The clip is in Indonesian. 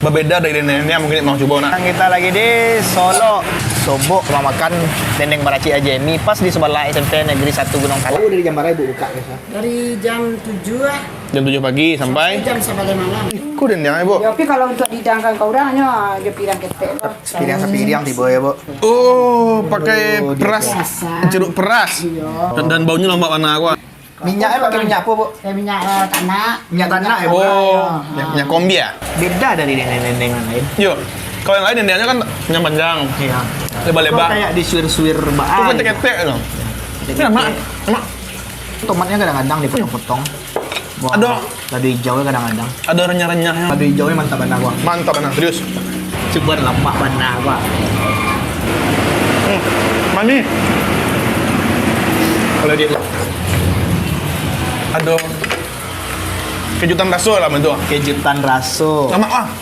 Berbeda dari neneknya mungkin mau coba nak. Kita lagi di Solo, Sobo, rumah makan Dendeng Baraci aja. Mi pas di sebelah SMP Negeri 1 Gunung Kala. Dari jam berapa Ibu buka biasa? Dari jam 7 lah Jam 7 pagi sampai. jam 9 malam. Kok dendengnya bu? Tapi kalau untuk didangkan kau dah hanya dia pirang ketek. Sepiriang sepiriang tiba ya Bu. Oh, pakai Oh, peras, jeruk peras. Iya. Dan baunya lomba warna aku. Minyaknya pakai minyak apa Bu? Saya minyak tanah. Minyak tanah ya Bu? Oh, minyak kombi ya? Beda dari dendeng-dendeng yang lain. Yuk, kalau yang lain dendengnya kan yang panjang, Iya. lebar-lebar. Kok kayak disuir-suir Kok baan. ketek-ketek itu? Ini emak. Tomatnya kadang-kadang dipotong-potong. Wah, Ada. lado hijaunya kadang-kadang. Ada renyah-renyahnya. Lado hijaunya mantap banget gua. Mantap benar, serius. Coba lemak banget gua. Mami. Kalau dia aduh kejutan rasul lah itu. Kejutan raso. Lama ah.